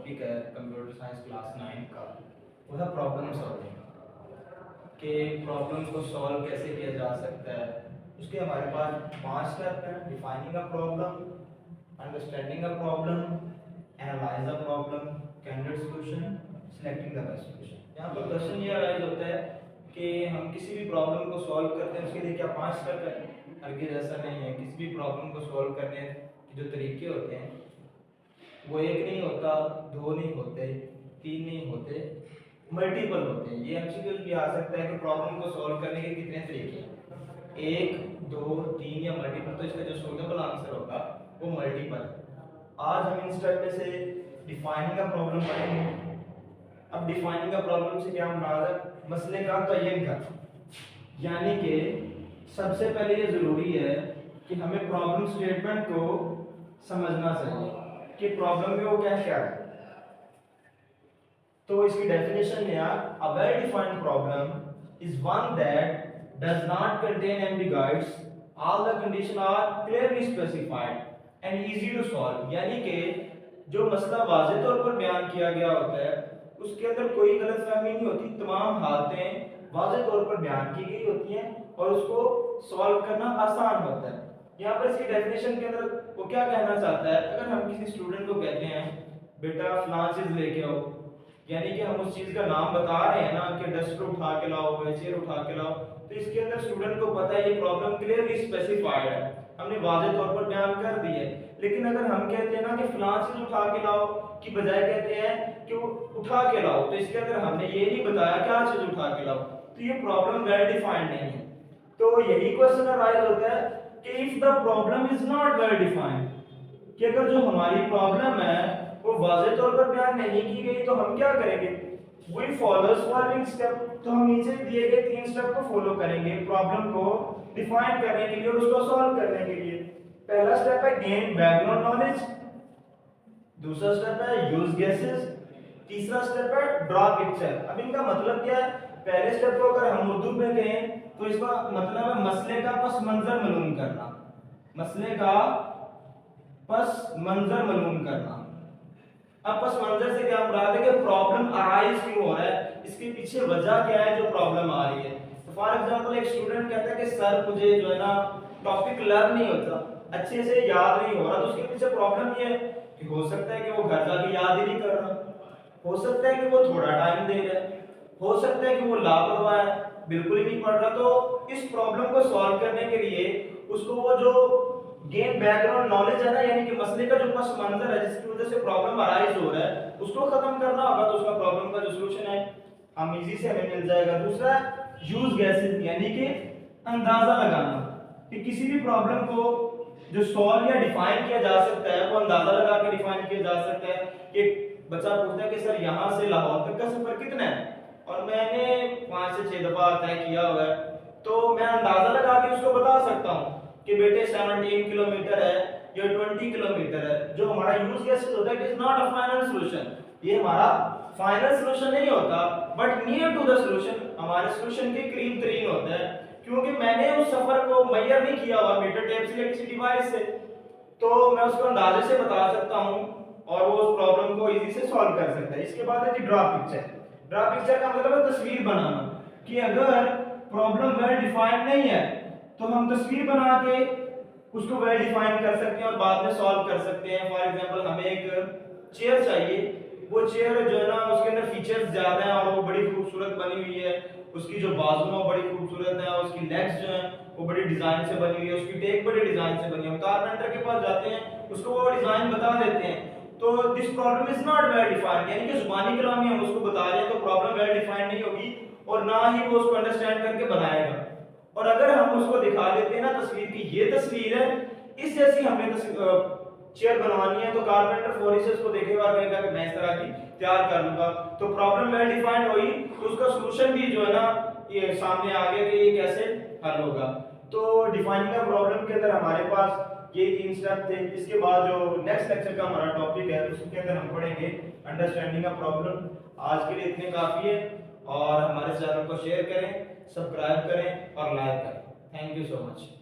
Topic है computer science class 9 का, वो है प्रॉब्लम सॉल्विंग। कि प्रॉब्लम को सॉल्व कैसे किया जा सकता है। उसके हमारे पास 5 स्टेप हैं: defining a problem, understanding a problem, analyse a problem, candidate solution, selecting the best solution. यहाँ पर क्वेश्चन ये अराइज होता है कि हम किसी भी प्रॉब्लम को सॉल्व करते हैं, उसके लिए क्या 5 स्टेप है? हरगिज़ ऐसा नहीं है। किसी भी प्रॉब्लम को सॉल्व करने के जो तरीके होते हैं वो एक नहीं होता, दो नहीं होते, तीन नहीं होते, मल्टीपल होते हैं। ये एमसीक्यूज भी आ सकता है कि प्रॉब्लम को सॉल्व करने के कितने तरीके हैं, 1, 2, 3 या मल्टीपल। तो इसका जो सूटेबल आंसर होगा वो मल्टीपल है। आज हम इन स्टेप में से डिफाइनिंग का प्रॉब्लम पढ़ेंगे। अब डिफाइनिंग का प्रॉब्लम से क्या मुराद है? मसले का तयन करना, यानी कि सबसे पहले ये ज़रूरी है कि हमें प्रॉब्लम स्टेटमेंट को समझना चाहिए कि प्रॉब्लम में वो क्या क्या है। तो इसकी डेफिनेशन है यार, a well defined problem is one that does not contain ambiguities, all the condition are clearly specified and easy to solve. यानी कि जो मसला वाज़ेह तौर पर बयान किया गया होता है उसके अंदर कोई गलतफहमी नहीं होती, तमाम हालतें वाज़ेह तौर पर बयान की गई होती हैं और उसको सॉल्व करना आसान होता है। यहाँ पर इसकी डेफिनेशन के अंदर वो क्या कहना चाहता है? अगर हम किसी स्टूडेंट को कहते हैं बेटा फलां चीज लेके आओ, यानी कि हम उस चीज का नाम बता रहे हैं ना कि डस्टर उठा के लाओ, चेयर उठा के लाओ, तो इसके अंदर स्टूडेंट को पता है ये प्रॉब्लम क्लियरली स्पेसिफाइड है, हमने वाज़ेह तौर पर बयान कर दी है। लेकिन अगर हम कहते हैं ना कि फलां चीज उठा के लाओ की बजाय कहते हैं कि वो उठा के लाओ, तो इसके अंदर हमने ये नहीं बताया क्या चीज उठा के लाओ, तो ये प्रॉब्लम वेल डिफाइंड नहीं है। तो यही क्वेश्चन अराइज होता है कि if the problem is not well defined, कि अगर जो हमारी प्रॉब्लम है वो वाज़ेह तौर पर बयान नहीं की गई तो हम क्या करेंगे? We follow following step. तो हम नीचे दिए गए 3 स्टेप को फॉलो करेंगे प्रॉब्लम को डिफाइन करने के लिए और उसको सॉल्व करने के लिए। पहला स्टेप है गेन बैकग्राउंड नॉलेज, दूसरा स्टेप है यूज गेसेस, तीसरा स्टेप है ड्रॉ पिक्चर। अब इनका मतलब क्या है? पहले स्टेप को अगर हम उर्दू में कहें तो इसका मतलब है मसले का पस मंजर मालूम करना, मसले का पस मंजर मालूम करना। अब पस मंजर से क्या मुराद है कि प्रॉब्लम अराइज क्यों हो रहा है, इसके पीछे वजह क्या है जो प्रॉब्लम आ रही है। तो फॉर एग्जांपल एक स्टूडेंट कहता है कि सर मुझे जो है ना टॉपिक लर्न नहीं होता, अच्छे से याद नहीं हो रहा, तो उसके पीछे प्रॉब्लम ये है कि हो सकता है कि वो घर जाके याद ही नहीं कर रहा, हो सकता है कि वो थोड़ा टाइम दे रहा है, हो सकता है कि वो लापरवाह है, बिल्कुल ही नहीं पढ़ रहा। तो इस प्रॉब्लम को सॉल्व करने के लिए उसको वो जो गेन बैकग्राउंड नॉलेज है ना, यानी कि मसले का जो पस मंजर है जिसकी वजह से प्रॉब्लम अराइज हो रहा है उसको खत्म करना होगा, तो उसका प्रॉब्लम का जो सॉल्यूशन है हम इजी से हमें मिल जाएगा। दूसरा यूज गेसेस, यानी कि अंदाजा लगाना कि किसी भी प्रॉब्लम को जो सॉल्व या डिफाइन किया जा सकता है वो अंदाजा लगा के डिफाइन किया जा सकता है। कि बच्चा पूछता है कि सर यहाँ से लाहौर तक का सफर कितना है और मैंने 5 से 6 दफा तय किया हुआ है, तो मैं अंदाजा लगा के उसको बता सकता हूँ कि बेटे 17 किलोमीटर है या 20 किलोमीटर है। जो हमारा यूज गेसेस होता है it is not a final solution, ये हमारा फाइनल सॉल्यूशन नहीं होता but near to the solution, हमारे सॉल्यूशन के करीब तरीन होता है, क्योंकि मैंने उस सफर को मैयर नहीं किया हुआ मीटर टेप से या किसी डिवाइस से, तो मैं उसको अंदाजे से बता सकता हूँ और वो उस प्रॉब्लम को इजी से सॉल्व कर सकता है। इसके बाद है जी ड्रॉ पिक्चर। ड्रॉ पिक्चर का मतलब है तस्वीर बनाना, कि अगर प्रॉब्लम वेल डिफाइंड नहीं है तो हम तस्वीर बना के उसको वेल डिफाइन कर सकते हैं और बाद में सॉल्व कर सकते हैं। फॉर एग्जांपल हमें एक चेयर चाहिए, वो चेयर जो है ना उसके अंदर फीचर्स ज्यादा हैं और वो बड़ी खूबसूरत बनी हुई है, उसकी जो बाजू है वो बड़ी खूबसूरत है और उसकी लेग्स जो हैं वो बड़ी डिजाइन से बनी हुई है, उसकी टेक बड़ी डिजाइन से बनी है। हम कारपेंटर के पास जाते हैं उसको वो डिजाइन बता देते हैं, तो this problem is not well defined, यानी कि जुबानी कलाम में हम उसको बता रहे हैं तो प्रॉब्लम वेल डिफाइंड नहीं होगी और ना ही वो उसको अंडरस्टैंड करके बनाएगा। और अगर हम उसको दिखा देते हैं ना तस्वीर की ये तस्वीर है, इस जैसी हमने चेयर बनवानी है, तो कारपेंटर फौरी से उसको देखेगा और कहेगा कि मैं इस तरह की तैयार कर लूंगा, तो प्रॉब्लम वेल डिफाइंड हुई तो उसका सॉल्यूशन भी जो है ना ये सामने आ गया कि ये कैसे हल होगा। तो डिफाइनिंग का प्रॉब्लम के अंदर हमारे पास ये 3 स्टेप थे। इसके बाद जो नेक्स्ट लेक्चर का हमारा टॉपिक है उसके अंदर हम पढ़ेंगे अंडरस्टैंडिंग का प्रॉब्लम। आज के लिए इतने काफी है और हमारे चैनल को शेयर करें, सब्सक्राइब करें और लाइक करें। Thank you so much.